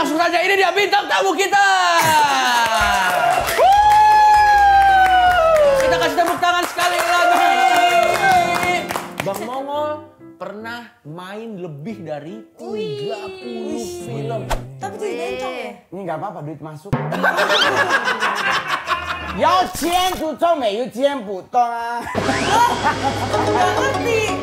Langsung saja, ini dia bintang tamu kita. Kita kasih tepuk tangan sekali lagi. Bang Mongol pernah main lebih dari 30 film. Tapi jadi bencong ya? Ini nggak apa-apa, duit masuk. Yau钱不重美，有钱不懂啊。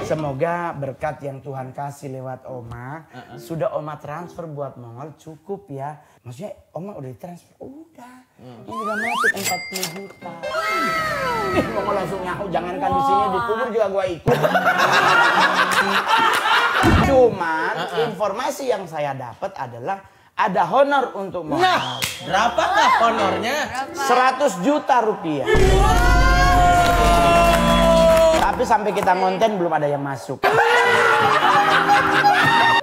Semoga berkat yang Tuhan kasih lewat Oma, sudah Oma transfer buat Mongol cukup ya. Maksudnya Oma udah ditransfer, udah. Ini udah masuk 40 juta. Mongol langsung nyahu, jangankan di sini dikubur juga gua ikut. Cuman informasi yang saya dapat adalah ada honor untuk Mongol. Nah, berapakah honornya? 100 juta rupiah. Tapi sampai kita ngonten belum ada yang masuk.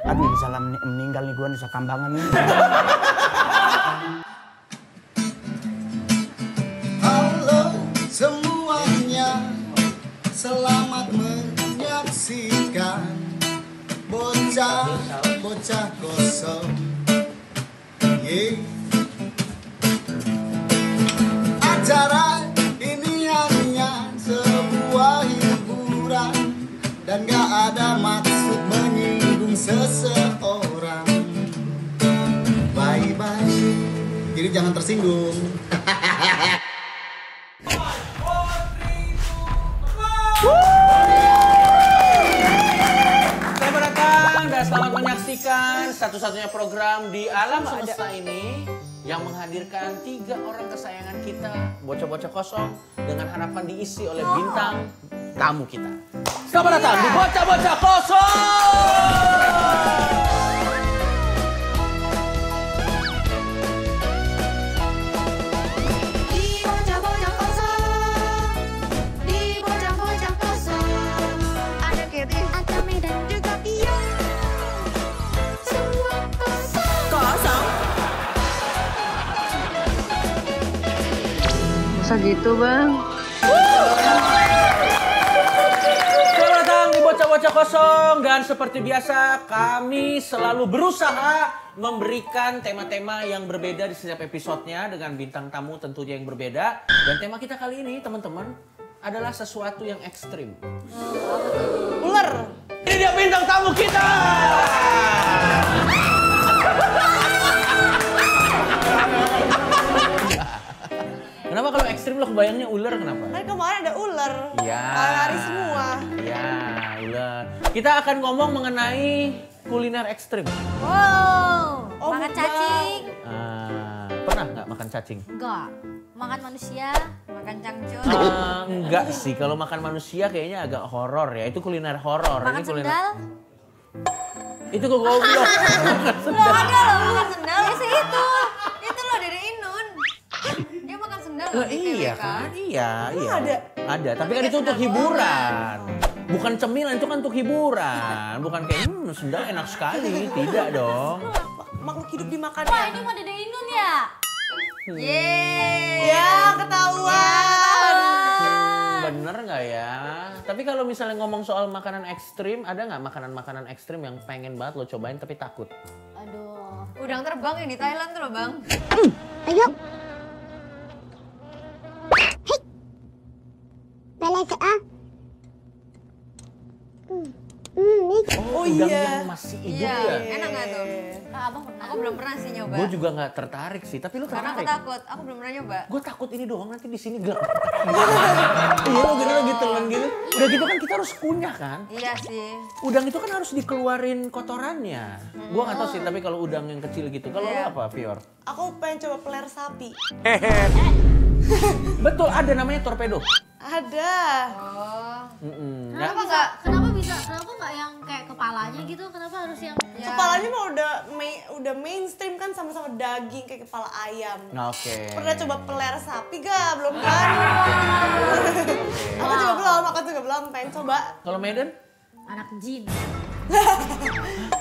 Aduh, ini salah meninggal nih gua, bisa kambangan nih. Halo semuanya, selamat menyaksikan bocah-bocah kosong. Acara ini hanya sebuah hiburan dan gak ada maksud menyinggung seseorang. Bye-bye. Jadi jangan tersinggung. Selamat datang dan selamat menyaksikan satu-satunya program di alam semesta ini yang menghadirkan 3 orang kesayangan kita, bocah-bocah kosong, dengan harapan diisi oleh bintang tamu kita. Selamat datang di Bocah-Bocah Kosong! Masa gitu, Bang? Selamat datang di Bocah-Bocah Kosong. Dan seperti biasa, kami selalu berusaha memberikan tema-tema yang berbeda di setiap episodenya dengan bintang tamu tentunya yang berbeda. Dan tema kita kali ini, teman-teman, adalah sesuatu yang ekstrim. Ular. Ini dia bintang tamu kita! Kenapa kalau ekstrim lo kebayangnya ular, kenapa? Kan kemarin ada ular. Iya. Lari semua. Iya, ular. Kita akan ngomong mengenai kuliner ekstrim. Wow, Oh, makan enggak. cacing? Pernah nggak makan cacing? Enggak. Makan manusia, makan cangcut. Enggak sih, kalau makan manusia kayaknya agak horor ya. Itu kuliner horor. Makan Ini kuliner. sendal? Itu kok goblok. Enggak ada loh, makan sendal. Ya sih itu. Itu loh Dede Inun. Dia makan sendal loh di Iya TBK. kan? Iya. ada? Ada, tapi kan itu untuk hiburan. Bukan cemilan, itu kan untuk hiburan. Bukan kayak, sendal enak sekali. Tidak dong. Makhluk hidup dimakan Wah, ya? ini mah Dede Inun ya? Ya, Ya, ketahuan. Bener nggak ya? Tapi kalau misalnya ngomong soal makanan ekstrim, ada nggak makanan-makanan ekstrim yang pengen banget lo cobain tapi takut? Aduh. Udang terbang yang di Thailand tuh loh, Bang. Ayo. Hei. Balas ah. Ini Oh, udang yang masih hidup Iya, ya? enak nggak tuh? Abang pernah. Aku belum pernah sih nyoba. Gue juga nggak tertarik sih, tapi lo Karena aku tertarik. takut, aku belum pernah nyoba. Gue takut ini doang nanti di sini gelap. Iya, lo gini lagi telan gitu. Udah gitu kan kita harus kunyah kan? Iya sih. Udang itu kan harus dikeluarin kotorannya. Gue nggak tahu sih, tapi kalau udang yang kecil gitu. Kalau lo Iya. apa, Fior? Aku pengen coba peler sapi. Betul, ada namanya torpedo. Ada. Oh. Kenapa nggak? Kenapa bisa? Kenapa nggak yang kayak kepalanya gitu? Kenapa harus yang? Ya. Kepalanya mah udah mainstream kan, sama-sama daging kayak kepala ayam. Oke. Pernah coba peler sapi gak? Belum kan? Aku juga belum, aku juga belum. Pengen coba. Kalau Medan? Anak jin.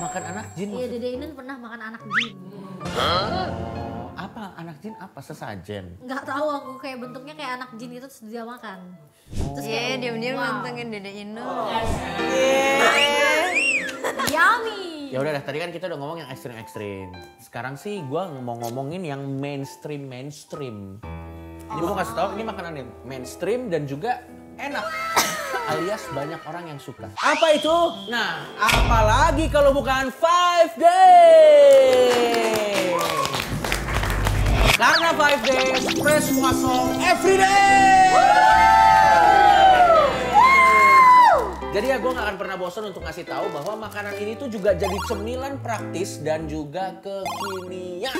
Makan anak jin? Iya, Dede Inun pernah makan anak jin. Oh, apa anak jin apa sesajen? Nggak tahu aku kayak bentuknya kayak anak jin gitu terus dia makan. Terus Iya, kayak, diam-diam wow. nantengin Dede Inun. Yummy. Ya udah, tadi kan kita udah ngomong yang ekstrim-ekstrim. Sekarang sih gue mau ngomongin yang mainstream. Ini gue kasih tau, ini makanan yang mainstream dan juga enak. Alias banyak orang yang suka. Apa itu? Nah, apalagi kalau bukan 5 Days. Karena 5 Days fresh croissant every day. Jadi ya gue gak akan pernah bosan untuk ngasih tahu bahwa makanan ini tuh juga jadi cemilan praktis dan juga kekinian.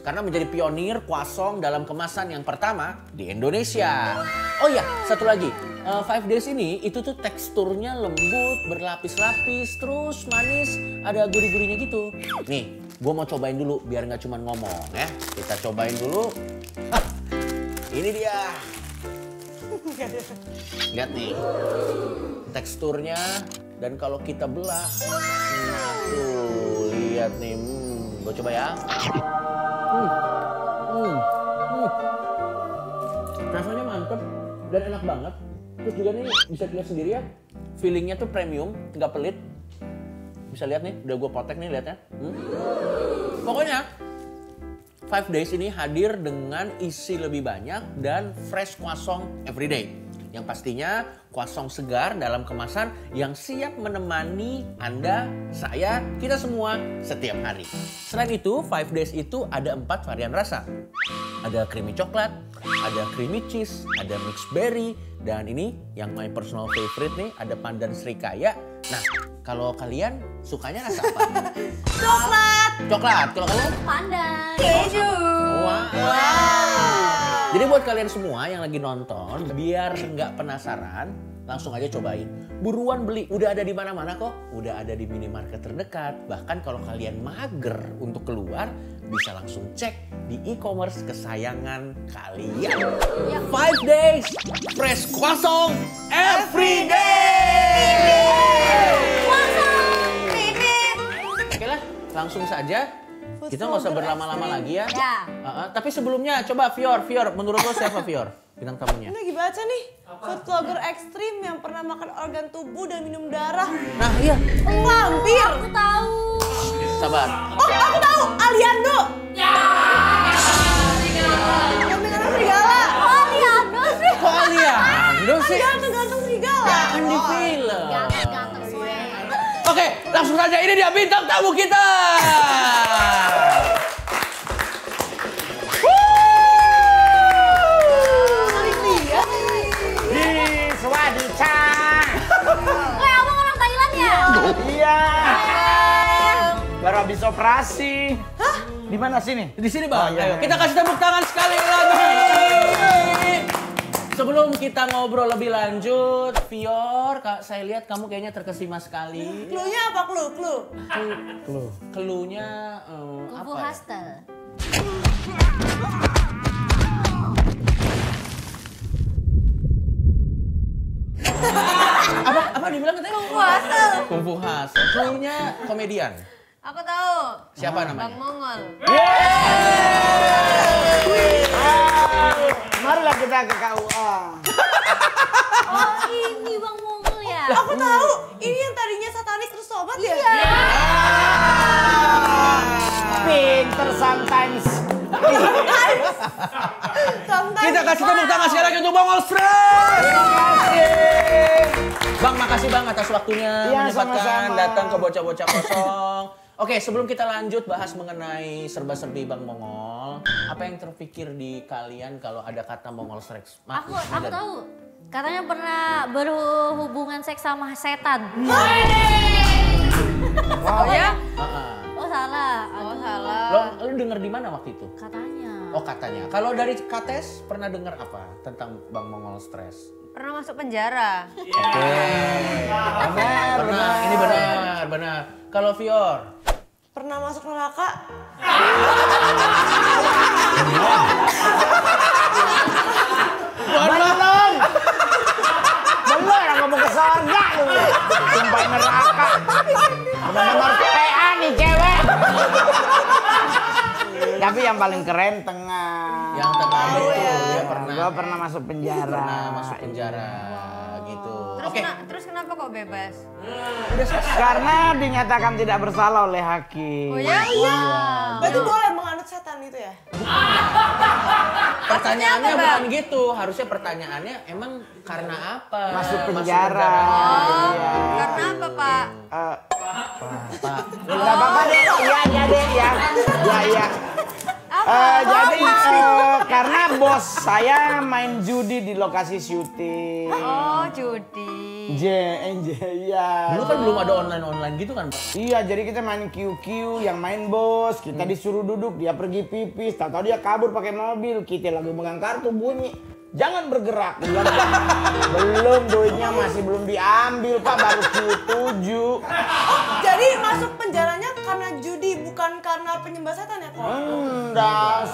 Karena menjadi pionir croissant dalam kemasan yang pertama di Indonesia. Oh iya, satu lagi. 5 Days ini itu tuh teksturnya lembut, berlapis-lapis, terus manis, ada gurih-gurihnya gitu. Nih, gue mau cobain dulu biar nggak cuma ngomong ya. Kita cobain dulu. Hah, ini dia. Lihat nih, teksturnya dan kalau kita belah, nah tuh lihat nih, gue coba ya. Rasanya mantep dan enak banget. Terus juga nih bisa dilihat sendiri ya, feelingnya tuh premium, nggak pelit. Bisa lihat nih, udah gue potek nih lihatnya. Pokoknya 5 Days ini hadir dengan isi lebih banyak dan fresh croissant everyday. Yang pastinya croissant segar dalam kemasan yang siap menemani Anda, saya, kita semua setiap hari. Selain itu, 5 Days itu ada 4 varian rasa. Ada creamy coklat, ada creamy cheese, ada mixed berry, dan ini yang my personal favorite nih, ada pandan srikaya. Nah, kalau kalian sukanya rasa apa? Coklat. Coklat, kalau kalian? Pandan. Keju. Wow. Jadi buat kalian semua yang lagi nonton, biar nggak penasaran, langsung aja cobain. Buruan beli, udah ada di mana-mana kok. Udah ada di minimarket terdekat. Bahkan kalau kalian mager untuk keluar, bisa langsung cek di e-commerce kesayangan kalian. 5 Days fresh croissant every day. Oke lah, langsung saja. Kita nggak usah berlama-lama lagi ya. Ya. Tapi sebelumnya coba Fior, menurut lo siapa Fior? Bintang tamunya. Ini lagi baca nih, food vlogger ekstrim yang pernah makan organ tubuh dan minum darah. Nah iya, Vampir. Aku tahu. sabar. Oh, aku tahu, Aliando. Ya. Yang dengan serigala. Oh, Aliando sih. Kok Aliando sih? Ganteng-ganteng serigala. Kan di film. Ganteng swag. Oke, langsung saja ini dia bintang tamu kita. Weh, abang orang Thailand ya? Iya. Baru habis operasi. Hah? Di mana sini? Di sini Bang. Oh, iya. Ayo, kita kasih tepuk tangan sekali lagi. Sebelum kita ngobrol lebih lanjut, Fior, saya lihat kamu kayaknya terkesima sekali. Clue-nya apa clue? Clue-nya apa? Kubu Ya? Hostel. Apa dibilang katanya? Kung Fu Hustle. Clue-nya komedian. Aku tahu. Siapa Bang namanya? Mongol. Marilah kita ke KUA. Oh, ini Bang Mongol ya? Aku tahu, ini yang tadinya satanis terus sobat ya? Pinter sometimes. Kita kasih tepuk tangan sekali lagi untuk Bang Olstress. Bang, makasih Bang atas waktunya Iya, menyempatkan sama-sama. datang ke Bocah-Bocah Kosong. Oke, sebelum kita lanjut bahas mengenai serba-serbi Bang Mongol, apa yang terpikir di kalian kalau ada kata Mongol Stress? Aku tahu. Katanya pernah berhubungan seks sama setan. Oh ya? Oh salah. Oh Aduh. salah. Lu denger di mana waktu itu? Katanya. Oh katanya. Kalau dari Kates pernah dengar apa tentang Bang Mongol Stress? Pernah masuk penjara. Oke. Benar. Ini benar. Kalau Fior? Pernah masuk neraka? Belum. Belum, ngomong ke surga lu. Sumpah neraka. Benar-benar PA nih cewek. Tapi yang paling keren tengah. Yang tengah itu dia pernah. Gua pernah masuk penjara. Pernah masuk penjara. gitu. Terus, Oke. terus kenapa kok bebas? Udah selesai. Karena dinyatakan tidak bersalah oleh hakim. Oh ya? Berarti boleh menganut setan itu ya? Pertanyaannya Maksudnya apa, bukan Bang? gitu. Harusnya pertanyaannya emang karena apa? Masuk penjara. Oh, Iya. karena apa, Pak? Pak. Enggak apa-apa deh. Iya, iya deh ya. Ya, ya. Jadi karena bos saya main judi di lokasi syuting. Oh, judi. Iya. Dulu kan belum ada online gitu kan, Pak? Iya, jadi kita main QQ, yang main bos, kita disuruh duduk, dia pergi pipis, tahu dia kabur pakai mobil, kita lagi megang kartu bunyi, jangan bergerak. Dia bilang, belum duitnya masih belum diambil Pak, baru Q7. Jadi masuk penjaranya karena judi, bukan karena penyembah setan ya kok? Enggak,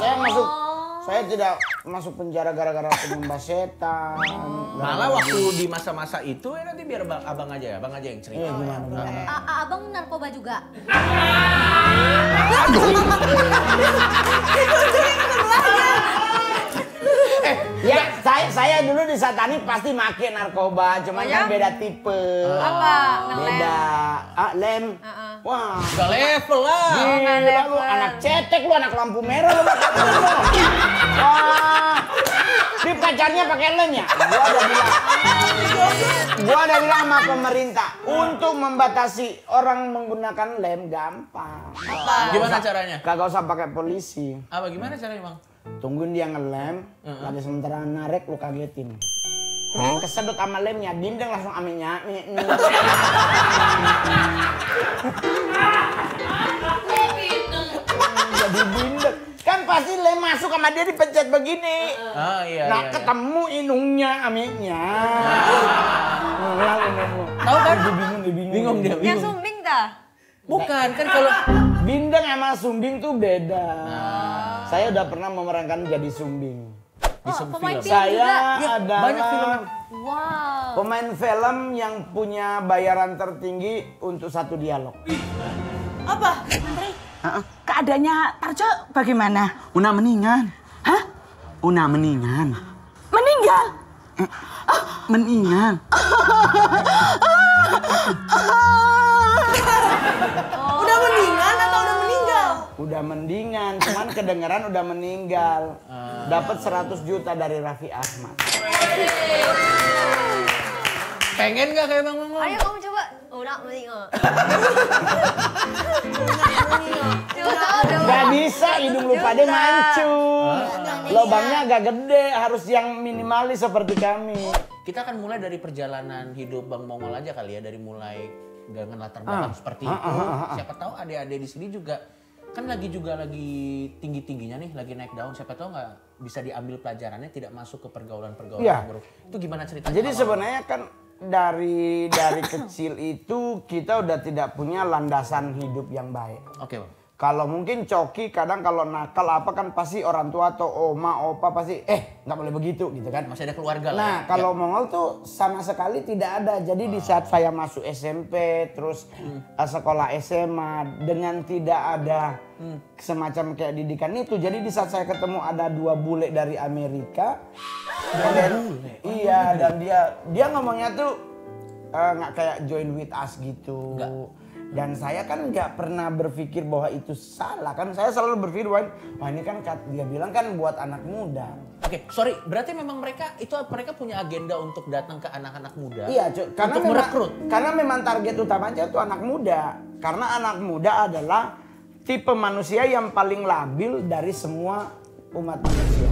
saya tidak masuk penjara gara-gara penyembah setan. Malah waktu di masa-masa itu ya nanti biar abang aja yang cerita. Gimana? Abang narkoba juga. Ya, saya dulu di Satanik pasti make narkoba, cuman kan beda tipe. Apa? Ngelem? Beda. Lem. Wah. Udah level lah. Gila lu, anak cetek lu, anak lampu merah lu. Wah. Di pacarnya pakai lem ya? Gua udah bilang sama pemerintah untuk membatasi orang menggunakan lem gampang. Gimana caranya? Kagak usah pakai polisi. Apa gimana caranya, Bang? Tungguin dia ngelem, lagi sementara narik lu kagetin. Kesedot sama lemnya, dinding langsung aminya. Jadi dinding. Kan pasti lem masuk sama dia dipencet begini. Iya. Nah, ketemu inungnya, aminya. Tahu kan? Bingung dia. Yang sumbing dah? Bukan kan kalau Bindeng sama sumbing tuh beda. Saya udah pernah memerankan jadi sumbing. di pemain film. film Saya Ya, adalah banyak film. Wow. pemain film yang punya bayaran tertinggi untuk satu dialog. Apa? Keadaannya Tarjo bagaimana? Una meninggal. Hah? Una meninggal. Meninggal? Meninggal. Udah meninggal atau udah meninggal? Udah mendingan, cuman kedengeran udah meninggal. Dapat 100 juta dari Raffi Ahmad. Pengen nggak kayak Bang Mongol? Ayo kamu coba. Udah meninggal. Gak bisa, hidung lu pada mancung. Lobangnya agak gede, harus yang minimalis seperti kami. Kita akan mulai dari perjalanan hidup Bang Mongol aja kali ya, dari mulai dengan latar belakang seperti itu. Siapa tahu adik-adik di sini juga kan lagi tinggi-tingginya nih, lagi naik daun. Siapa tahu nggak bisa diambil pelajarannya, tidak masuk ke pergaulan-pergaulan Iya. yang buruk. Itu gimana ceritanya? Jadi Bang? sebenarnya kan dari kecil itu kita udah tidak punya landasan hidup yang baik. Oke, Bang. Kalau mungkin Coki kadang kalau nakal apa kan pasti orang tua atau oma opa pasti nggak boleh begitu gitu kan. Masih ada keluarga lah. Nah ya. kalau Mongol tuh sama sekali tidak ada. Jadi di saat saya masuk SMP terus sekolah SMA dengan tidak ada semacam kayak didikan itu. Jadi di saat saya ketemu ada 2 bule dari Amerika. Iya dan dia ngomongnya tuh nggak kayak join with us gitu. Dan saya kan nggak pernah berpikir bahwa itu salah kan. Saya selalu berpikir bahwa wah ini kan dia bilang kan buat anak muda. Oke, sorry. Berarti memang mereka punya agenda untuk datang ke anak-anak muda. Iya, karena untuk memang, merekrut. karena memang target utamanya itu anak muda. Karena anak muda adalah tipe manusia yang paling labil dari semua umat manusia.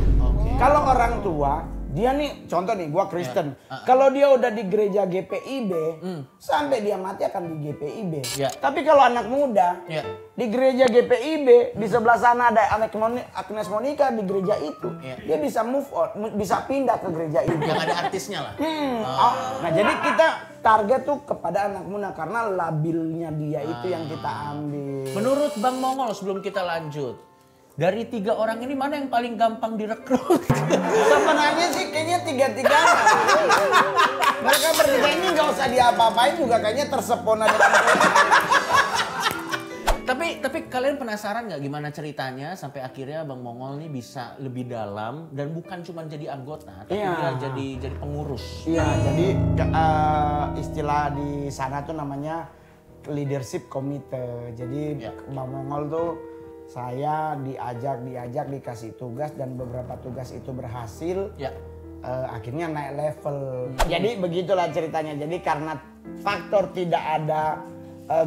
Kalau orang tua, dia nih contoh nih, gua Kristen. Kalau dia udah di gereja GPIB, sampai dia mati akan di GPIB. Ya. Tapi kalau anak muda, Ya. di gereja GPIB, di sebelah sana ada Agnes Monica di gereja itu, Ya. dia bisa move on, bisa pindah ke gereja itu. Yang ada artisnya lah. Nah jadi kita target tuh kepada anak muda karena labilnya dia itu yang kita ambil. Menurut Bang Mongol sebelum kita lanjut, dari 3 orang ini mana yang paling gampang direkrut? Sebenarnya sih kayaknya 3-3. Mereka bertiga ini nggak usah diapa-apain juga kayaknya tersepona dengan Tapi tapi kalian penasaran nggak gimana ceritanya sampai akhirnya Bang Mongol nih bisa lebih dalam dan bukan cuma jadi anggota, tapi dia jadi pengurus. Iya, jadi istilah di sana tuh namanya leadership committee. Jadi Bang Mongol tuh saya diajak dikasih tugas dan beberapa tugas itu berhasil. Akhirnya naik level. Jadi begitulah ceritanya. Jadi karena faktor tidak ada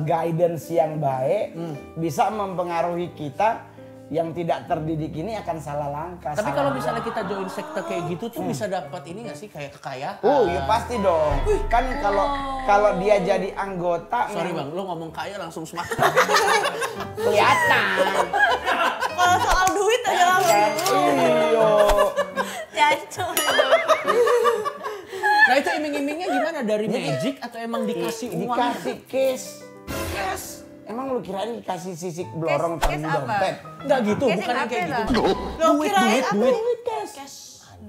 guidance yang baik bisa mempengaruhi kita yang tidak terdidik ini akan salah langkah. Tapi kalau misalnya kita join sekte kayak gitu tuh bisa dapat ini nggak sih kayak kekayaan? Ya pasti dong. Kan kalau dia jadi anggota. Sorry Bang, lo ngomong kaya langsung semangat. Kelihatan. Kalau soal duit aja langsung. Iya. Jancur. Nah itu iming-imingnya gimana? Dari magic atau emang dikasih uang? Dikasih cash. Emang lu kirain dikasih sisik blorong Cash tadi apa? dompet? Enggak gitu, Cash bukan yang yang kayak apa gitu. Duit cash.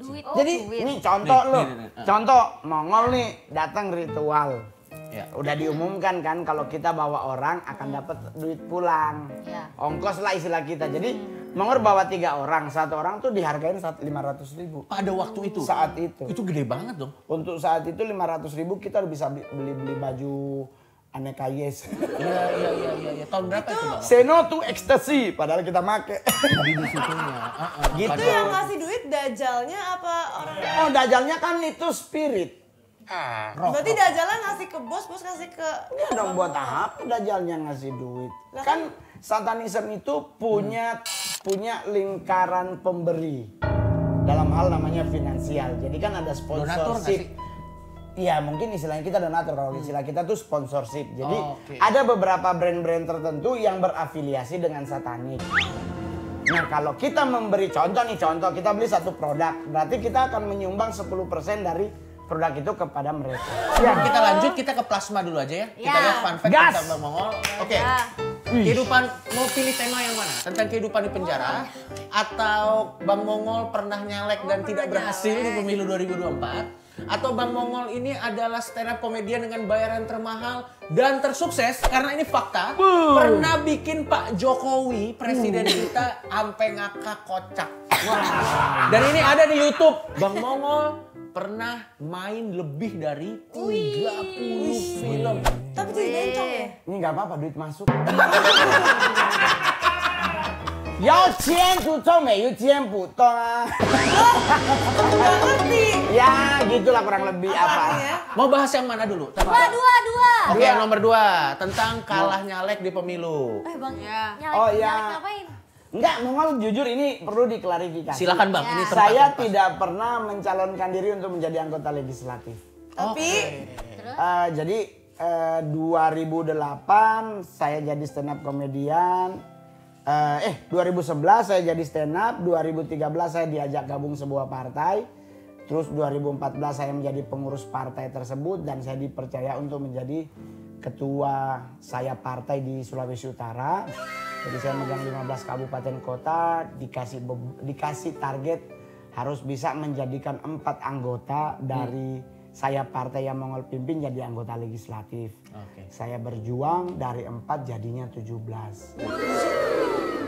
Duit. Jadi duit. ini contoh lu. nih. Contoh Mongol nih datang ritual. Ya. Udah diumumkan kan kalau kita bawa orang akan dapat duit pulang. Ya. Ongkos lah istilah kita. Jadi Mongol bawa 3 orang, 1 orang tuh dihargain 500.000. Pada waktu itu? Saat itu. Itu gede banget dong. Untuk saat itu 500.000 kita bisa beli baju aneka yes. Iya. Tahun berapa itu Bang? Seno to ecstasy, padahal kita make. Di situnya. Gitu. Itu yang ngasih duit dajalnya apa orang? Oh, dajalnya kan itu spirit. Berarti dajalnya ngasih ke bos ngasih ke... Ya dong buat apa dajalnya ngasih duit? Kan satanism itu punya lingkaran pemberi. Dalam hal namanya finansial. Jadi kan ada Donatur nggak sponsorship. sih? Iya mungkin istilahnya kita donatur, kalau istilah kita tuh sponsorship. Jadi Oke. ada beberapa brand-brand tertentu yang berafiliasi dengan satanik. Nah kalau kita memberi contoh kita beli satu produk, berarti kita akan menyumbang 10% dari produk itu kepada mereka. Ya, kita lanjut, kita ke plasma dulu aja ya. Kita Ya. lihat fun fact Gas. tentang Bang Mongol. Oke. Ya. Kehidupan, mau pilih tema yang mana? Tentang kehidupan di penjara? Atau Bang Mongol pernah nyalek dan tidak berhasil di pemilu 2024? Atau Bang Mongol ini adalah stand up komedian dengan bayaran termahal dan tersukses? Karena ini fakta, pernah bikin Pak Jokowi, presiden kita, sampai ngakak kocak. Dan ini ada di YouTube. Bang Mongol pernah main lebih dari 30 film. Tapi jadi bencong ya? Ini nggak apa-apa, duit masuk. Yau钱不中美有钱不懂啊. Nggak ngerti. Ya gitulah kurang lebih apa. Ya? Mau bahas yang mana dulu? Dua. Oke, yang nomor 2 tentang kalah nyalek di pemilu. Bang, Oh, ya. nyalek ngapain? Enggak, Mongol jujur ini perlu diklarifikasi. Silakan Bang, ini tempat Saya yang pas. tidak pernah mencalonkan diri untuk menjadi anggota legislatif. Tapi Jadi 2008 saya jadi stand up komedian. 2011 saya jadi stand up, 2013 saya diajak gabung sebuah partai. Terus 2014 saya menjadi pengurus partai tersebut dan saya dipercaya untuk menjadi ketua saya partai di Sulawesi Utara. Jadi saya megang 15 kabupaten kota, dikasih target harus bisa menjadikan 4 anggota dari saya partai yang Mongol pimpin jadi anggota legislatif. Saya berjuang dari 4 jadinya 17.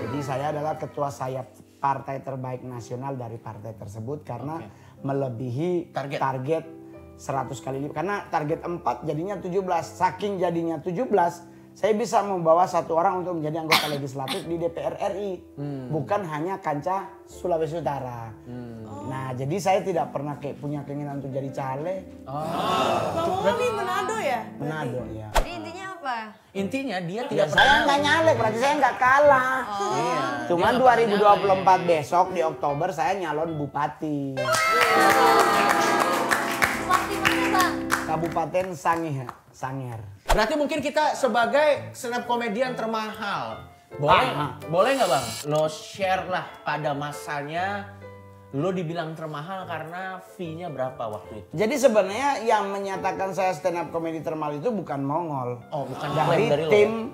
Jadi saya adalah ketua sayap partai terbaik nasional dari partai tersebut karena melebihi target 100 kali lipat. Karena target 4 jadinya 17. Saking jadinya 17, saya bisa membawa 1 orang untuk menjadi anggota legislatif di DPR RI. Bukan hanya kancah Sulawesi Utara. Nah, jadi saya tidak pernah punya keinginan untuk jadi caleg. Bang Mongol nih Manado ya? Manado ya. Jadi intinya apa? Intinya dia Ya tidak saya nggak nyalek, berarti saya nggak kalah. Iya. Cuman Dia nggak pernah 2024 besok di Oktober saya nyalon bupati. Bupati mana Bang? Kabupaten Sangir. Berarti mungkin kita sebagai stand up komedian termahal. Boleh nggak Bang? Lo share lah pada masanya lo dibilang termahal karena fee-nya berapa waktu itu? Jadi sebenarnya yang menyatakan saya stand up comedy termahal itu bukan Mongol. Oh, bukan dari dari lo. tim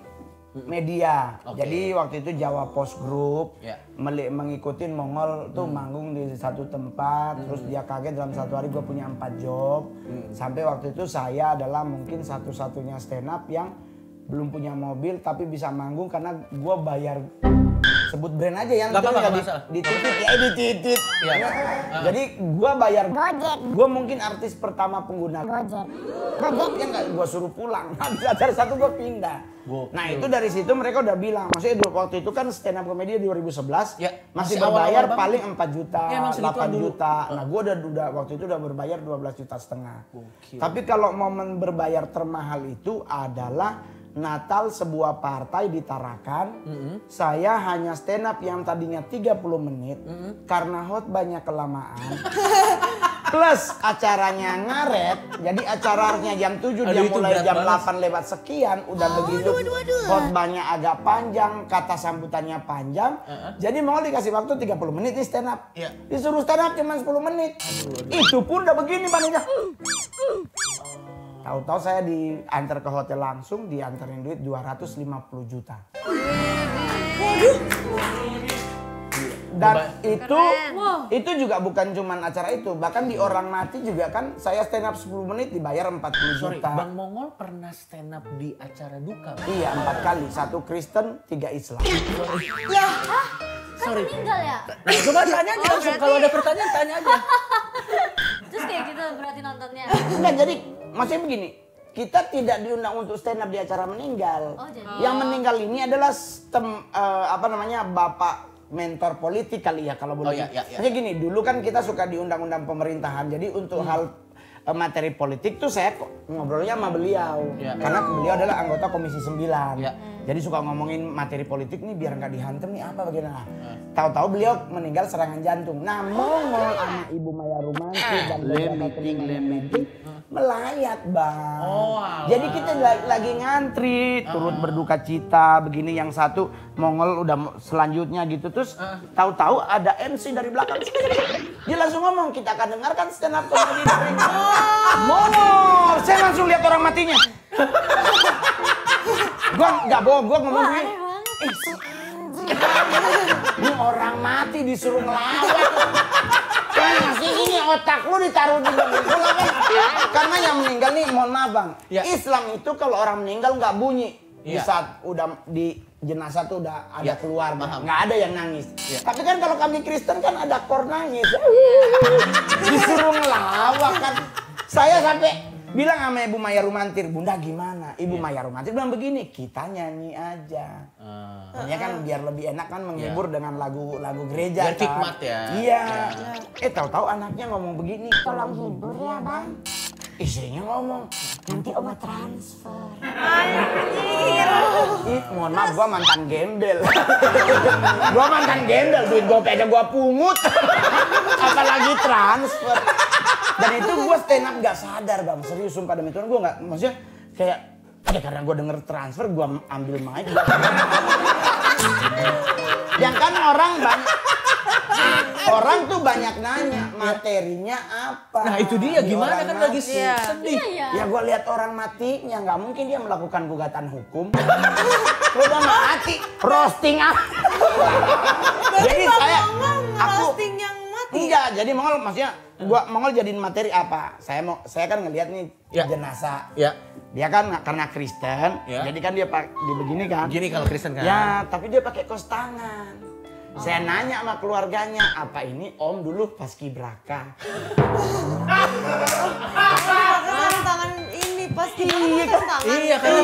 media. Oke. Jadi waktu itu Jawa Post Group Ya. mengikutin Mongol tuh manggung di satu tempat. Terus dia kaget dalam 1 hari gue punya 4 job. Sampai waktu itu saya adalah mungkin satu-satunya stand up yang belum punya mobil tapi bisa manggung karena gue bayar, sebut brand aja yang Gak apa-apa, ya, gak masalah. dititit ya, dititit. Iya. Ya. Jadi gue bayar Gojek. gue mungkin artis pertama pengguna Gojek. Gojeknya nggak gue suruh pulang. Habis acara satu gue pindah. Nah itu dari situ mereka udah bilang, maksudnya waktu itu kan stand up comedy 2011 Ya, masih masih berbayar awal-awal paling 4 juta, Ya, emang 8 segituan dulu. juta. Nah gue udah waktu itu udah berbayar 12,5 juta. Tapi kalau momen berbayar termahal itu adalah Natal sebuah partai di Tarakan. Saya hanya stand up yang tadinya 30 menit karena khotbahnya kelamaan. Plus acaranya ngaret, jadi acaranya jam 7 dia Aduh, itu mulai berat jam banget. 8 lewat sekian, udah begitu khotbahnya agak panjang, kata sambutannya panjang. Jadi mau dikasih waktu 30 menit nih stand up. Iya. Disuruh stand up cuma 10 menit. Itu pun udah begini panitia. Tahu-tahu saya diantar ke hotel langsung, diantarin duit 250 juta. Dan itu juga bukan cuman acara itu, bahkan di Orang Mati juga kan saya stand up 10 menit dibayar 40 Sorry, juta. Bang Mongol pernah stand up di acara duka? Bang? Iya 4 kali, 1 Kristen, 3 Islam. Kan meninggal ya? Nah, coba tanya aja langsung, kalau ada pertanyaan tanya aja. Terus kayak gitu berarti nontonnya. Enggak, jadi maksudnya begini, kita tidak diundang untuk stand up di acara meninggal. Oh, jadi. Yang meninggal ini adalah bapak mentor politik kali ya kalau boleh. Oh, iya. Maksudnya gini, dulu kan kita suka di undang-undang pemerintahan. Jadi untuk hal materi politik tuh saya ngobrolnya sama beliau. Ya. Karena beliau adalah anggota Komisi 9. Ya. Jadi suka ngomongin materi politik nih biar nggak dihantem nih apa bagaimana. Tahu-tahu beliau meninggal serangan jantung. Nah, Mongol sama Ibu Maya Rumanti dan beberapa teman melayat, Bang. Oh, alah. Jadi kita lagi ngantri, turut berduka cita begini, yang satu Mongol udah selanjutnya gitu, terus tahu-tahu ada MC dari belakang. Dia langsung ngomong, kita akan dengarkan stand up comedy dari Mongol. Saya langsung lihat orang matinya. Gua nggak bohong, gua ngomong begini. Ini orang mati disuruh ngelawak. Kan masih ini otak lu ditaruh di dalam bola kan. Karena yang meninggal nih, mohon maaf Bang. Ya. Islam itu kalau orang meninggal nggak bunyi. Di Ya. saat udah di jenazah tuh udah ada Ya, keluar, paham. nggak ada yang nangis. Ya. Tapi kan kalau kami Kristen kan ada kor nangis. Disuruh ngelawak kan. Saya sampai bilang sama Ibu Maya Rumantir, Bunda gimana? Ibu Maya Rumantir bilang begini, kita nyanyi aja. Makanya kan biar lebih enak kan menghibur dengan lagu-lagu gereja. Biar kan. hikmat ya. Iya. Tahu-tahu anaknya ngomong begini. Tolong hibur ya Bang. Istrinya ngomong, nanti oma transfer. Mohon maaf, gua mantan gembel. Gua mantan gembel, duit gua aja gua pungut. Apalagi transfer. Dan itu gue stand up gak sadar Bang, serius sumpah demi Tuhan gue gak, maksudnya kayak ya karena gue denger transfer gue ambil mic. Yang kan orang tuh banyak nanya materinya apa. Nah itu dia, Ini gimana orang kan mati. lagi sedih. Iya. Ya gue lihat orang matinya, nggak mungkin dia melakukan gugatan hukum. Udah mati, roasting apa? Jadi aku roasting yang mati. enggak, jadi Mongol maksudnya Mongol jadiin materi apa? Saya kan ngelihat nih Ya. jenazah. Ya. Dia kan karena Kristen, Ya. jadi kan dia di begini kan. Gini kalau Kristen kan. Ya, tapi dia pakai kos tangan. Saya nanya sama keluarganya, apa ini Om dulu paskibraka? Tangan ini pasti tangan. Iya, karena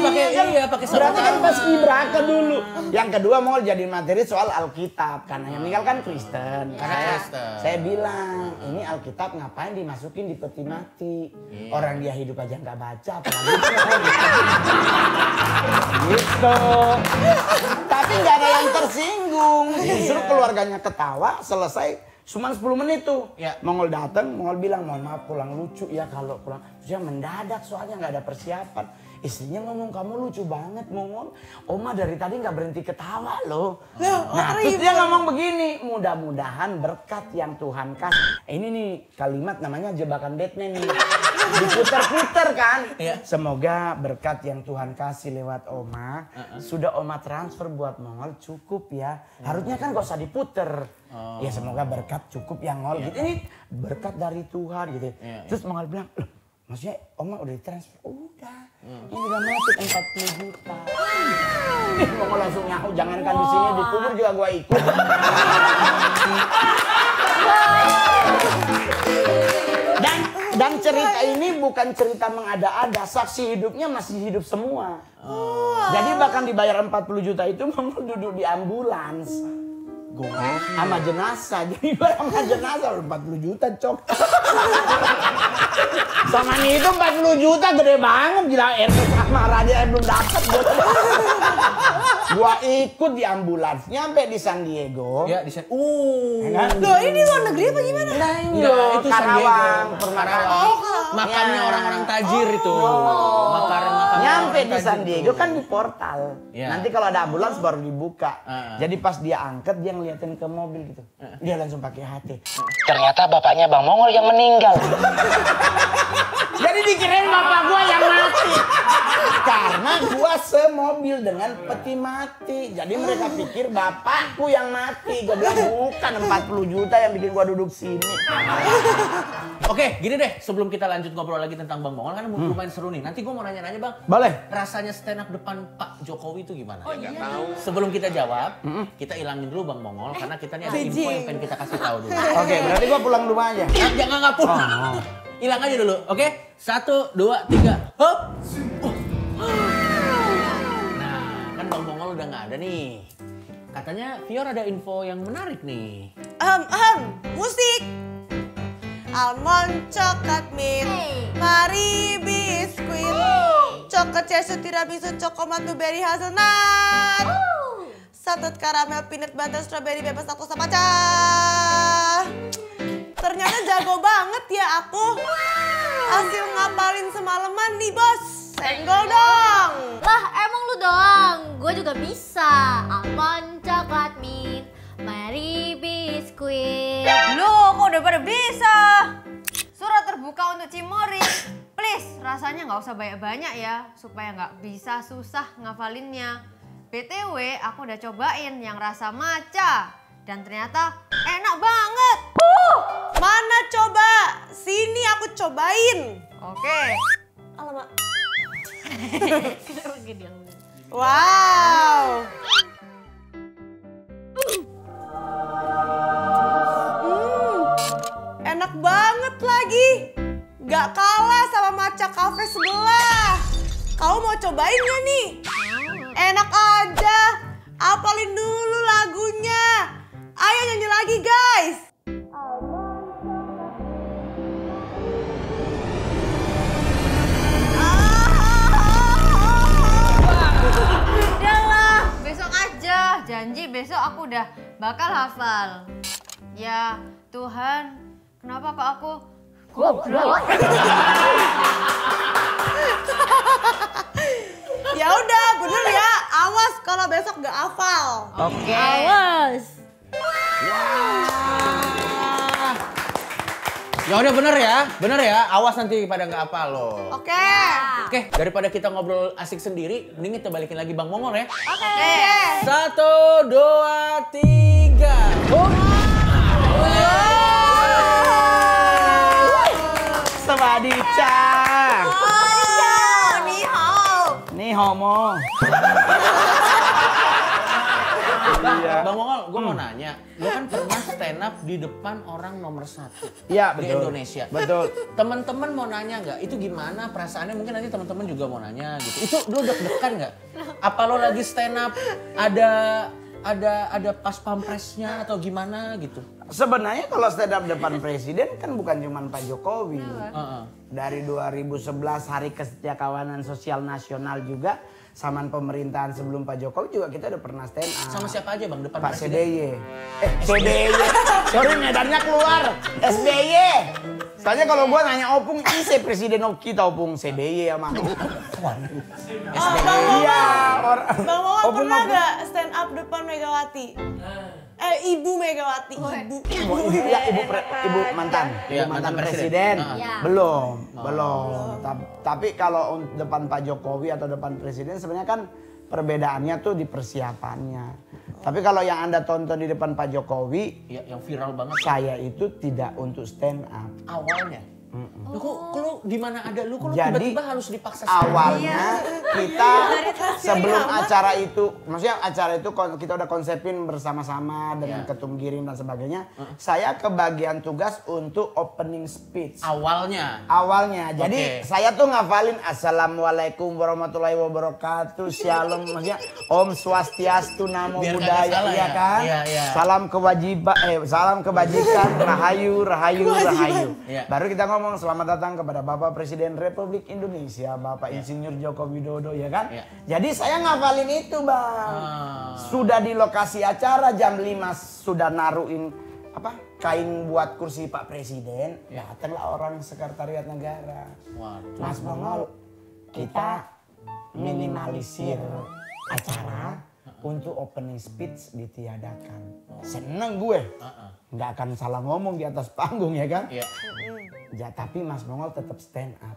pakai sarung Berarti kan tangan. paskibraka dulu. Yang kedua mau jadi materi soal Alkitab, karena yang meninggal kan Kristen. Karena Kristen. Saya bilang, ini Alkitab ngapain dimasukin di peti mati? Orang dia hidup aja nggak baca, apalagi gitu. Tapi nggak ada yang tersinggung. Justru keluarganya ketawa, selesai. Cuma 10 menit tuh. Ya. Mongol datang, Mongol bilang, mohon maaf pulang lucu ya kalau pulang. Terus dia mendadak soalnya nggak ada persiapan. Istrinya ngomong, kamu lucu banget Mongol. Oma dari tadi nggak berhenti ketawa loh. Nah terus dia ngomong begini, mudah-mudahan berkat yang Tuhan kasih. Ini nih kalimat namanya jebakan Batman nih. Diputer-puter kan. Iya. Semoga berkat yang Tuhan kasih lewat Oma, sudah Oma transfer buat Mongol cukup ya. Harusnya kan gak usah diputer. Ya semoga berkat cukup ya Mongol. Gitu. Ini berkat dari Tuhan gitu. Terus Mongol bilang, loh maksudnya Oma udah ditransfer? Udah. Ini juga masuk 40 juta. Mau langsung nyahu, jangankan di sini dikubur juga gua ikut. Dan cerita ini bukan cerita mengada-ada, saksi hidupnya masih hidup semua. Jadi bahkan dibayar 40 juta itu mau duduk di ambulans. Sama jenazah, jadi sama jenazah 40 juta cok. Sama itu 40 juta gede banget, gila RT sama Raja belum dapat. Gua ikut di ambulans, nyampe di San Diego. Ya, di sana. Loh ini luar negeri apa gimana? Enggak, itu San Diego. Karawang, Karawang. Makamnya Ya. orang-orang tajir itu. Makam Nyampe orang di tajir San Diego itu. kan di portal. Ya. Nanti kalau ada ambulans baru dibuka. Ah. Jadi pas dia angkat dia ngeliatin ke mobil gitu. Dia langsung pakai hati. Ternyata bapaknya Bang Mongol yang meninggal. Jadi dikirain bapak gua yang mati. Karena gua semobil dengan peti mati. Jadi mereka pikir bapakku yang mati. Gua bilang bukan 40 juta yang bikin gua duduk sini. Oke, gini deh. Sebelum kita lanjut ngobrol lagi tentang Bang Mongol, kan lumayan seru nih. Nanti gue mau nanya-nanya Bang. Boleh. Rasanya stand up depan Pak Jokowi itu gimana? Sebelum kita jawab, kita ilangin dulu Bang Mongol. Karena kita nih ada info yang pengen kita kasih tahu dulu. Oke, berarti gua pulang rumah aja. Jangan nggak pulang. Hilang aja dulu, oke? 1, 2, 3, hop! Nah, kan Bang Mongol udah nggak ada nih. Katanya Fior ada info yang menarik nih. Musik. Almond, coklat mint, mari biskuit, coklat cesu, tiramisu, cokomatu, berry hazelnut, satut karamel, peanut butter, strawberry, bebas laktosa matcha. Ternyata jago banget ya aku. Hasil ngapalin semalaman nih bos. Senggol dong. Lah emang lu doang, gue juga bisa. Almond, coklat mint, mari biskuit. Lu kok udah pada bisa? Surat terbuka untuk Cimori. Please, rasanya nggak usah banyak-banyak ya, supaya nggak bisa susah ngafalinnya. BTW, aku udah cobain yang rasa matcha. Dan ternyata enak banget. Mana coba? Sini aku cobain. Oke. Alamak. Kenapa gini yang Wow. Enak banget lagi. Gak kalah sama matcha cafe sebelah. Kamu mau cobain gak nih? Enak aja. Apalin dulu lagunya. Ayo nyanyi lagi guys. Udahlah, besok aja. Janji besok aku udah bakal hafal. Ya Tuhan, kenapa kok aku goblok? Ya udah, bener ya. Awas kalau besok gak hafal. Oke. awas. Ya udah bener ya. Awas nanti pada nggak apa loh. Oke. Oke, daripada kita ngobrol asik sendiri, mending kita balikin lagi Bang Mongol ya. Oke. 1, 2, 3. Hop. Swadika. Ni hao. Nih homo. Bang Mongol, gue mau nanya, lo kan pernah stand up di depan orang nomor 1 Iya, di betul. Indonesia. Betul. Teman-teman mau nanya nggak? Itu gimana perasaannya? Mungkin nanti teman-teman juga mau nanya gitu. Itu lo deg-degan nggak? Apa lo lagi stand up ada pas pampresnya atau gimana gitu? Sebenarnya kalau stand up depan presiden kan bukan cuma Pak Jokowi. Heeh. Dari 2011 Hari Kesetiakawanan Sosial Nasional juga, zaman pemerintahan sebelum Pak Jokowi juga kita udah pernah stand up. Sama siapa aja Bang depan Pak presiden? SBY. SBY. Sorry medannya keluar. SBY. Soalnya kalau gua nanya Opung, isi presiden kita Opung SBY sama. Iya, Bang Mongol pernah gak stand up depan Megawati? Ibu Megawati. Ibu. Iya, ibu mantan. Iya, Ibu mantan mantan presiden. presiden. Iya. Belum. Tapi kalau depan Pak Jokowi atau depan presiden sebenarnya kan perbedaannya tuh di persiapannya. Tapi kalau yang Anda tonton di depan Pak Jokowi, Ya, yang viral banget saya itu tidak untuk stand up. awalnya. Lu kok lu di mana ada lu kok lu Jadi, tiba-tiba harus dipaksa awalnya kita rahasia sebelum amat. acara itu, maksudnya acara itu kita udah konsepin bersama-sama dengan Ketum Giring dan sebagainya. Saya kebagian tugas untuk opening speech. awalnya. Awalnya, jadi Oke. saya tuh ngafalin Assalamualaikum warahmatullahi wabarakatuh, Shalom, maksudnya Om Swastiastu, Namo Biar kagak Buddhaya, salah iya ya? kan? Iya, iya. Salam kebajikan, rahayu, rahayu, rahayu. Iya. Baru kita ngomong selamat datang kepada Bapak Presiden Republik Indonesia, Bapak Insinyur Joko Widodo, ya kan? Iya. Jadi saya ngafalin itu, Bang. Sudah di lokasi acara jam 5 sudah naruhin kain buat kursi Pak Presiden, datanglah orang sekretariat negara. Waduh. Mas Mongol, kita minimalisir acara untuk opening speech ditiadakan. Seneng gue, nggak akan salah ngomong di atas panggung ya kan? Iya. Ya, tapi Mas Mongol tetap stand up.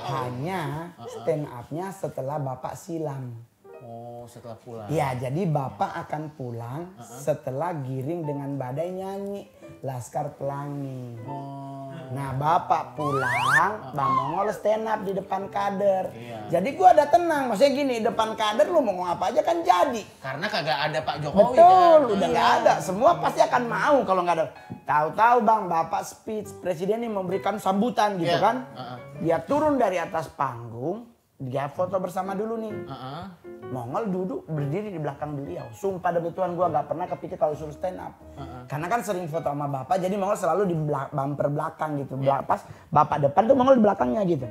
Hanya stand upnya setelah Bapak silam. Oh, setelah pulang. Ya, jadi Bapak akan pulang setelah Giring dengan Badai nyanyi Laskar Pelangi. Nah, Bapak pulang, Bang Mongol stand up di depan kader. Jadi gua ada tenang, maksudnya gini, depan kader lu mau ngomong apa aja kan jadi. Karena kagak ada Pak Jokowi Betul, kan. udah nggak ada. Semua pasti akan mau kalau nggak ada. Tahu-tahu Bang, Bapak speech, Presiden ini memberikan sambutan gitu Iya. kan. Dia turun dari atas panggung, dia foto bersama dulu nih. Mongol duduk berdiri di belakang beliau. Sumpah demi Tuhan gue gak pernah kepikir kalau suruh stand up. Karena kan sering foto sama Bapak, jadi Mongol selalu di bumper belakang gitu. Pas Bapak depan tuh Mongol di belakangnya gitu.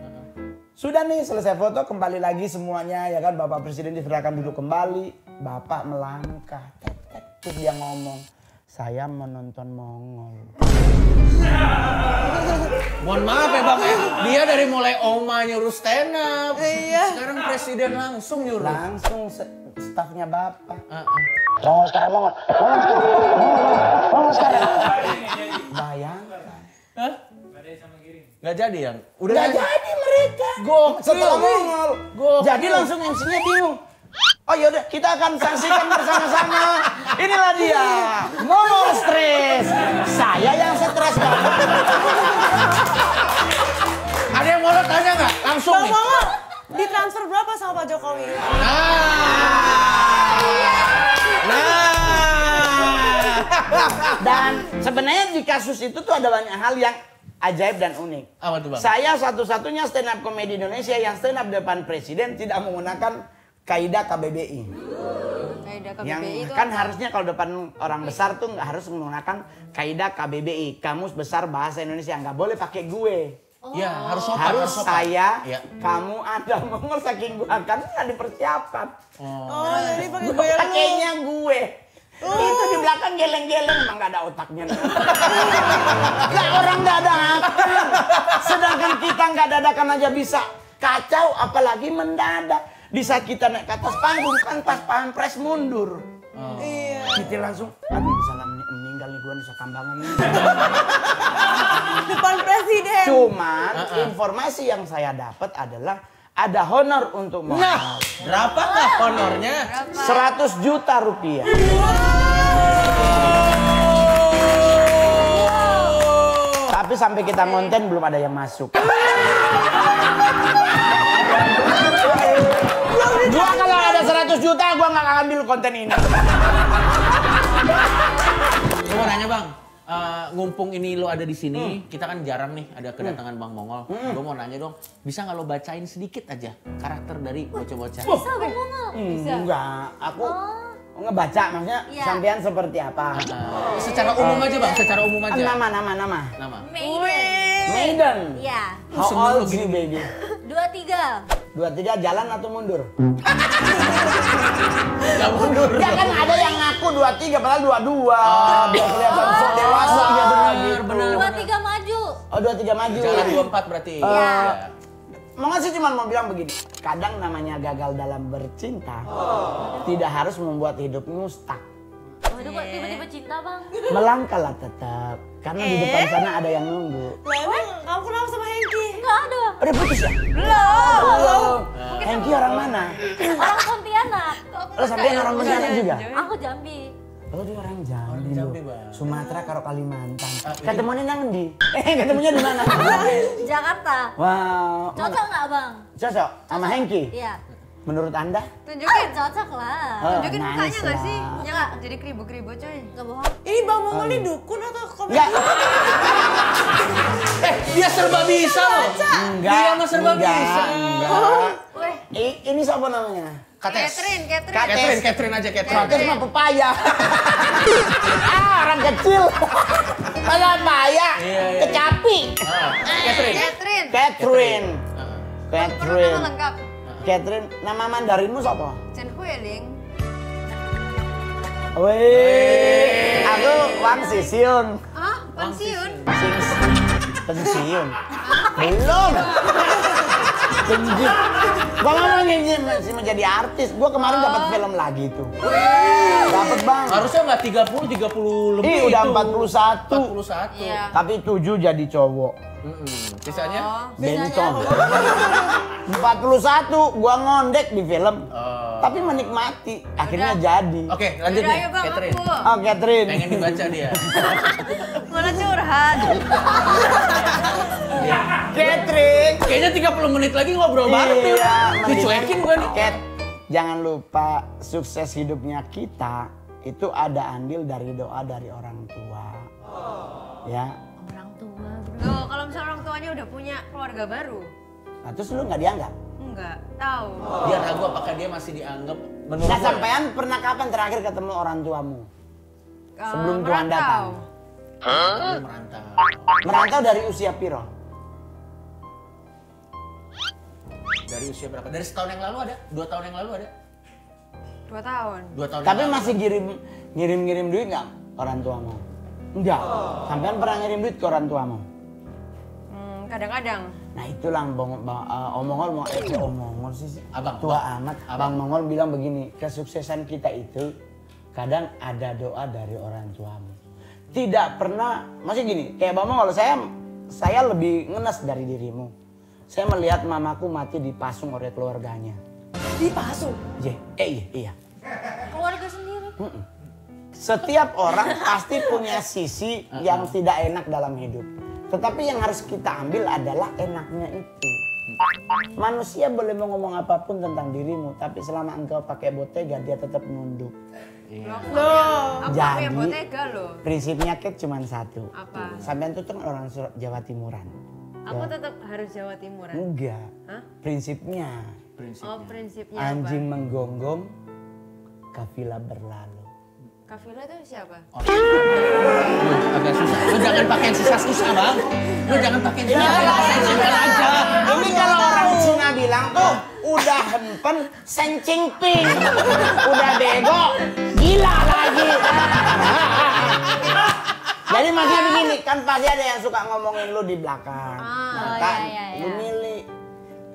Sudah nih selesai foto, kembali lagi semuanya ya kan. Bapak Presiden diserahkan duduk kembali. Bapak melangkah. Terus dia ngomong, saya menonton Mongol. Mohon maaf ya Bang ya. Dia dari mulai Oma nyuruh stand up. Iya. Sekarang Presiden langsung nyuruh. Langsung stafnya Bapak. Mongol sekarang, Mongol. Mongol sekarang. Bayangkan. Gak jadi yang? Udah Gak jadi mereka. Gokil. Setelah Mongol. Gokil. Jadi langsung MC-nya bingung. Oh yaudah kita akan saksikan bersama-sama. Inilah dia. Mongol stres. Saya yang stres banget. Ada yang mau lo tanya nggak? Langsung Bang nih. Mongol, ditransfer berapa sama Pak Jokowi? Dan sebenarnya di kasus itu tuh ada banyak hal yang ajaib dan unik. Apa tuh Bang? Saya satu-satunya stand up komedi Indonesia yang stand up depan presiden tidak menggunakan kaidah KBBI. Kaidah KBBI Yang itu kan apa? harusnya kalau depan orang besar tuh nggak harus menggunakan kaidah KBBI, Kamus Besar Bahasa Indonesia, nggak boleh pakai gue. Ya harus sopan. Harus sopan. saya, Iya. kamu, Anda, Mongol saking gue kan nggak dipersiapkan. Oh, jadi pakai Gue gue lu. pakainya gue. Itu di belakang geleng-geleng emang gak ada otaknya. Lah orang gak ada akal. Sedangkan kita gak dadakan aja bisa kacau, apalagi mendadak. Di saat kita naik ke atas panggung kan pas pampres mundur. Iya. Kita langsung, aduh bisa meninggal nih gue bisa tambangan nih. Depan presiden. Cuman informasi yang saya dapat adalah ada honor untuk Mongol. Nah, berapa nggak honornya? 100 juta rupiah. Tapi sampai kita ngonten belum ada yang masuk. Gua kalau ada 100 juta gua nggak akan ambil konten ini. Gue mau nanya Bang, ngumpung ini lo ada di sini, kita kan jarang nih ada kedatangan Bang Mongol. Gue mau nanya dong, bisa nggak lo bacain sedikit aja karakter dari bocah-bocah? Bisa Bang Mongol? Enggak, aku ngebaca maksudnya Iya. sampean seperti apa? Secara umum aja Bang, secara umum aja. Nama. Nama. Maiden. Iya. How old you baby? 23. 23 jalan atau mundur? Gak mundur. Ya kan ada yang ngaku 23 padahal 22. Biar kelihatan sok dewasa gitu. benar. 23 maju. Oh 23 maju. Jalan 24 berarti. Iya. Mongol sih cuma mau bilang begini. Kadang namanya gagal dalam bercinta tidak harus membuat hidupmu stuck. Waduh kok tiba-tiba cinta Bang? Melangkahlah tetap. Karena di depan sana ada yang nunggu. Lah emang kamu kenapa sama Hengki? Enggak ada. Udah putus ya? Belum. Hengki orang mana? Orang Pontianak. Lo sampean orang Pontianak juga? Aku Jambi. Oh dia orang Jambi loh. Jambi, Bang. Sumatera karo Kalimantan. Ketemunya nang ndi? Ketemunya di mana? Jakarta. Wow. Cocok nggak bang? Cocok sama Hengki? Iya. Menurut Anda? Tunjukin. Cocok lah. Oh, Tunjukin mukanya nice nggak sih? lah. Ya nggak? Jadi kribo-kribo coy. Nggak bohong. Ini Bang Mongol ini dukun atau komedi? Enggak. Dia serba bisa loh. Enggak. Dia mah serba enggak, bisa. Enggak. Weh. Ini siapa namanya? Kates. Catherine Catherine aja Catherine. Kates mah pepaya. Orang kecil. Masa pepaya? Iya. Kecapi. Catherine. Catherine. Catherine. Nama lengkap. Catherine, nama Mandarinmu siapa? Chen Huiling. Wih, aku Wang Sisyun. Ah, pensiun. Pensiun. Belum. Pensiun. Gua mau masih menjadi artis. Gua kemarin dapat film lagi tuh. Dapat Bang. Harusnya nggak 30 lebih. Ih, udah itu. 41. 41. Iya. Tapi 7 jadi cowok. Sisanya? Bencong. 41 gua ngondek di film. Tapi menikmati. Akhirnya jadi. Oke, lanjut Yaudah, nih, ayo bang, Catherine. aku. Oh, Catherine. Pengen dibaca dia. Malah curhat. Catherine. Kayaknya 30 menit lagi ngobrol bareng nih. Iya, Dicuekin gua nih. Cat, jangan lupa sukses hidupnya kita itu ada andil dari doa dari orang tua. Ya. Orang tua bro. Tuh, kalau misalnya orang tuanya udah punya keluarga baru. Nah, terus lu nggak dianggap? Enggak, tahu. Dia ragu apakah dia masih dianggap menurut Nah, gua. sampean pernah kapan terakhir ketemu orang tuamu? Sebelum Tuhan Merantau. datang. Dia merantau. Merantau dari usia piro? Dari usia berapa? Dari setahun yang lalu ada? 2 tahun yang lalu ada? 2 tahun. 2 tahun Tapi yang lalu. masih ngirim duit nggak orang tuamu? Enggak. Sampean pernah ngirim duit ke orang tuamu? Kadang-kadang. Nah itulah Omongol mau Omongol sih Abang, tua Bang. amat. Abang Mongol bilang begini, kesuksesan kita itu kadang ada doa dari orang tuamu. Tidak pernah, masih gini, kayak Bang Mongol, saya lebih ngenes dari dirimu. Saya melihat mamaku mati dipasung oleh keluarganya. Dipasung? Iya. Keluarga sendiri. Setiap orang pasti punya sisi yang tidak enak dalam hidup. Tetapi yang harus kita ambil adalah enaknya itu. Manusia boleh ngomong apapun tentang dirimu, tapi selama engkau pakai bottega dia tetap nunduk. Loh, aku punya Jadi bottega loh. prinsipnya Kat cuma satu. Apa? Sampean tuh kan orang Jawa Timuran. Aku tetap harus Jawa Timuran. Enggak. Hah? Prinsipnya Oh, prinsipnya anjing apa? menggonggong, kafilah berlalu. Kafilah itu siapa? Agak susah. Lu jangan pakai yang susah-susah, Bang. Lu jangan pakai yang susah-susah. Simpel aja. Ini kalau orang Cina bilang tuh udah hempen sencing ping, udah bego, gila lagi. Jadi maksudnya begini, kan pasti ada yang suka ngomongin lu di belakang. Kan iya. lu milih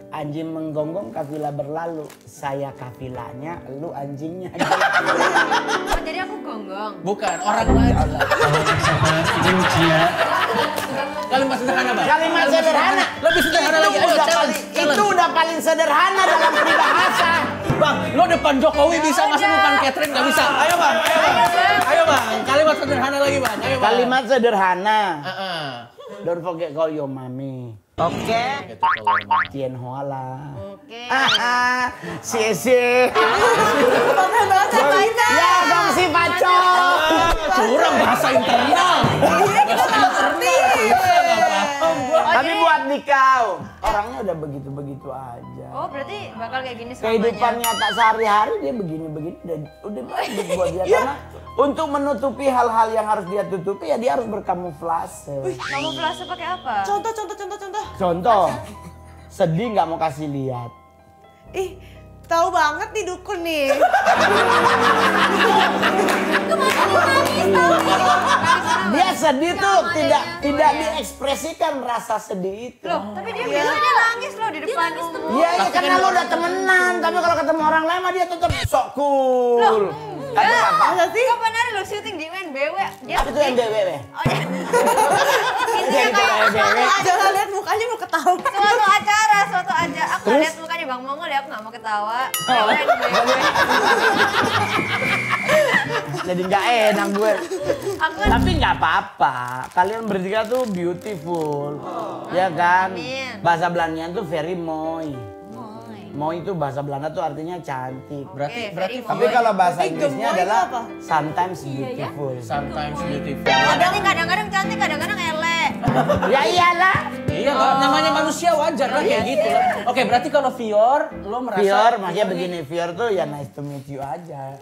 anjing menggonggong kafilah berlalu, saya kafilahnya, lu anjingnya. Oh, jadi aku gonggong. Bukan, orang lain. Kalimat sederhana, Bang. Kalimat sederhana. Lebih sederhana lagi. Ayo, challenge. Itu udah paling sederhana dalam peribahasa. Bang, lo depan Jokowi bisa, masa depan Catherine nggak bisa? Ayo, Bang. Ayo, Bang. Kalimat sederhana lagi, Bang. Ayo, Bang. Kalimat sederhana. Heeh. Don't forget call your mommy. Oke. Tien hoa lah. Oke. Sisi. Ya, dong si pacol. Curang bahasa internal. Tapi buat Dikau, orangnya udah begitu-begitu aja. Oh, berarti bakal kayak gini Kehidupan selamanya. nyata sehari-hari dia begini-begini udah bagus buat dia karena untuk menutupi hal-hal yang harus dia tutupi ya dia harus berkamuflase. Kamu flase pakai apa? Contoh. Contoh, sedih nggak mau kasih lihat. Ih, tahu banget nih dukun nih. Dia sedih tuh tidak diekspresikan rasa sedih itu. Loh, tapi dia biasanya nangis loh di depan umum. Iya, karena lo udah temenan, tapi kalau ketemu orang lain mah dia tetap sok cool. Kata apa? Kapan hari lo syuting di UNBW dia Apa tuh MBW? Oh, ya. Intinya kayak Jangan lihat mukanya mau ketawa. suatu acara. Aku nggak lihat mukanya Bang Mongol ya, aku nggak mau ketawa. Jadi nggak enak gue. Aku Tapi nggak apa-apa. Kalian bertiga tuh beautiful, ya kan? Amin. Bahasa Belandanya tuh very mooi. Mooi itu bahasa Belanda tuh artinya cantik. Oke, Berarti very Tapi kalau bahasa Tapi Inggrisnya gemoy itu adalah apa? sometimes beautiful. sometimes beautiful. berarti kadang-kadang cantik, kadang-kadang elek. Ya iyalah. Iya lah, namanya manusia wajar lah kayak gitu lah. Oke, berarti kalau Fior, lo merasa... Fior, maksudnya begini, Fior tuh ya nice to meet you aja.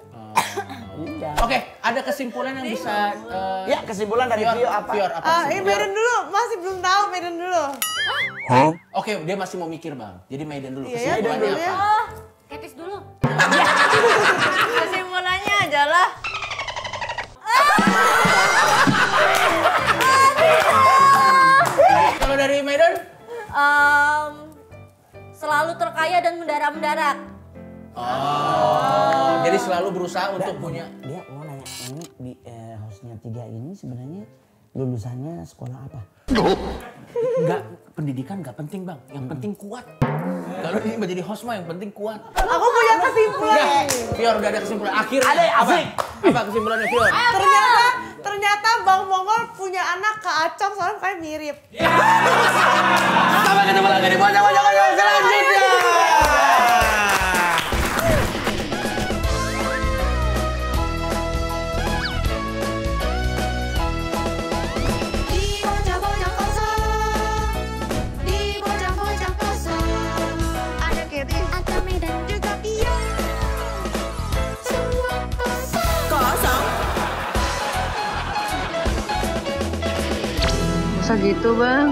Iya. Oke, ada kesimpulan yang bisa... Ya kesimpulan dari Fior apa? Fior apa Ini sih? Maiden dulu, masih belum tahu Maiden dulu. Oke, dia masih mau mikir bang. Jadi Maiden dulu. Iya ya, Kesimpulannya dulu ya. apa? Oh, Ketis dulu. Kesimpulannya adalah Kalau dari Maiden? Selalu terkaya dan mendarat-mendarat. Oh, jadi selalu berusaha untuk punya... Dia mau nanya, ini di hostnya 3 ini sebenarnya lulusannya sekolah apa? Enggak, pendidikan nggak penting bang. Yang penting kuat. Kalau ini menjadi host mah yang penting kuat. Aku punya kesimpulan. Udah, Fior udah ada kesimpulan. Akhirnya Ada, apa? asik. Apa kesimpulannya Fior? Ternyata Bang Mongol punya anak Kak Acong soalnya kayak mirip. Sampai ketemu lagi di Bocah-Bocah Kosong selanjutnya. Ada Medan juga Fior. Semua kosong. masa gitu bang.